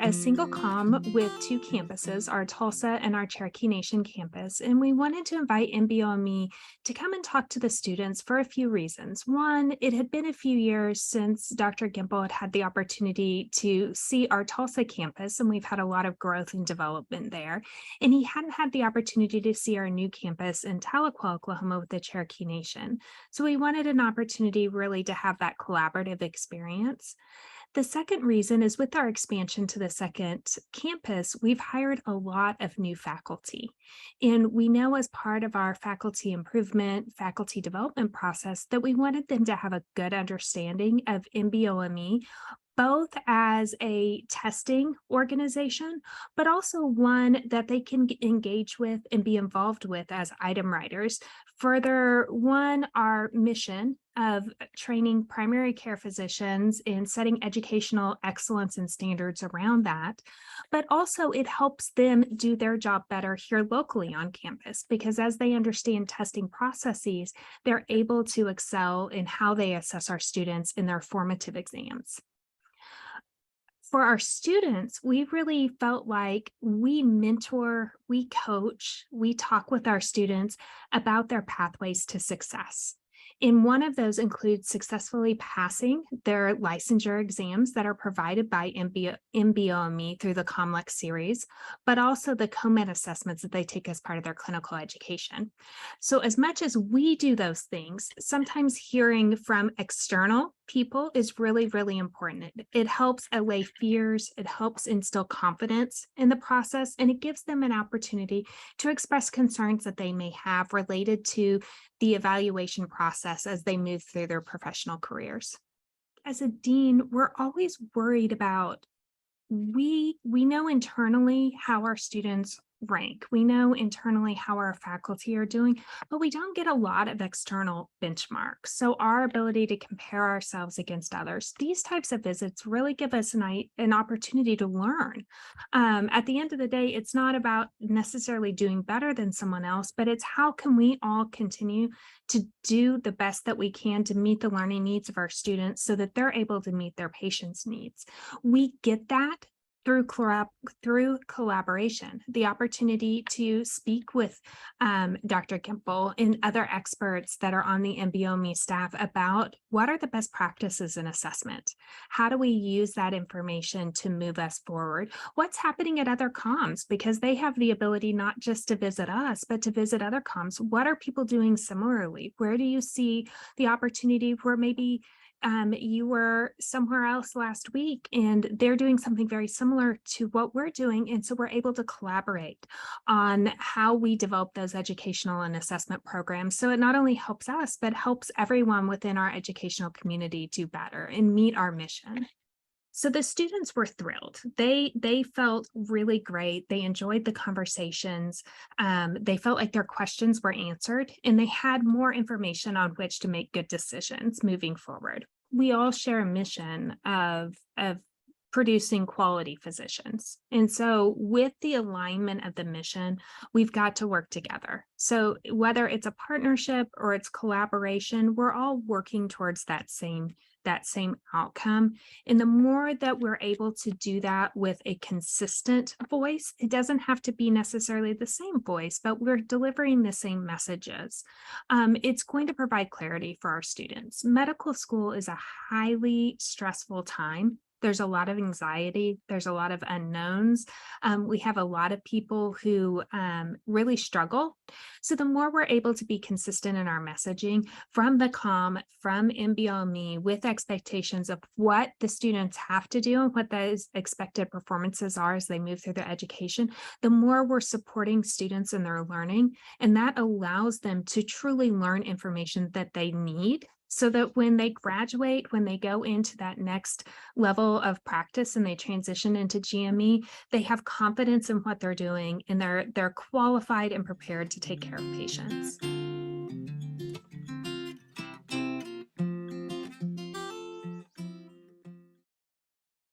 a single comm with two campuses, our Tulsa and our Cherokee Nation campus, and we wanted to invite NBOME to come and talk to the students for a few reasons. One, it had been a few years since Dr. Gimple had had the opportunity to see our Tulsa campus, and we've had a lot of growth and development there. And he hadn't had the opportunity to see our new campus in Tahlequah, Oklahoma with the Cherokee Nation. So we wanted an opportunity really to have that collaborative experience. The second reason is with our expansion to the second campus, we've hired a lot of new faculty. And we know as part of our faculty improvement, faculty development process that we wanted them to have a good understanding of NBOME, both as a testing organization, but also one that they can engage with and be involved with as item writers. Further, one, our mission of training primary care physicians and setting educational excellence and standards around that, but also it helps them do their job better here locally on campus, because as they understand testing processes, they're able to excel in how they assess our students in their formative exams. For our students, we really felt like we mentor, we coach, we talk with our students about their pathways to success. And one of those includes successfully passing their licensure exams that are provided by NBOME through the Comlex series, but also the COMET assessments that they take as part of their clinical education. So as much as we do those things, sometimes hearing from external people is really, really important. It helps allay fears, it helps instill confidence in the process, and it gives them an opportunity to express concerns that they may have related to the evaluation process as they move through their professional careers. As a dean, we're always worried about, we know internally how our students rank. We know internally how our faculty are doing, but we don't get a lot of external benchmarks. So our ability to compare ourselves against others, these types of visits really give us an opportunity to learn. At the end of the day, it's not about necessarily doing better than someone else, but it's how can we all continue to do the best that we can to meet the learning needs of our students so that they're able to meet their patients' needs. We get that through collaboration, the opportunity to speak with Dr. Gimple and other experts that are on the NBOME staff about what are the best practices in assessment. How do we use that information to move us forward? What's happening at other comms? Because they have the ability not just to visit us, but to visit other comms. What are people doing similarly? Where do you see the opportunity where maybe you were somewhere else last week and they're doing something very similar to what we're doing. And so we're able to collaborate on how we develop those educational and assessment programs. So it not only helps us, but helps everyone within our educational community do better and meet our mission. So the students were thrilled. They felt really great. They enjoyed the conversations. They felt like their questions were answered and they had more information on which to make good decisions moving forward. We all share a mission of producing quality physicians. And so with the alignment of the mission, we've got to work together. So whether it's a partnership or it's collaboration, we're all working towards that same outcome. And the more that we're able to do that with a consistent voice, it doesn't have to be necessarily the same voice, but we're delivering the same messages. It's going to provide clarity for our students. Medical school is a highly stressful time. There's a lot of anxiety. There's a lot of unknowns. We have a lot of people who really struggle. So the more we're able to be consistent in our messaging from the comm, from NBOME, with expectations of what the students have to do and what those expected performances are as they move through their education, the more we're supporting students in their learning. And that allows them to truly learn information that they need, so that when they graduate, when they go into that next level of practice and they transition into GME, they have confidence in what they're doing and they're qualified and prepared to take care of patients.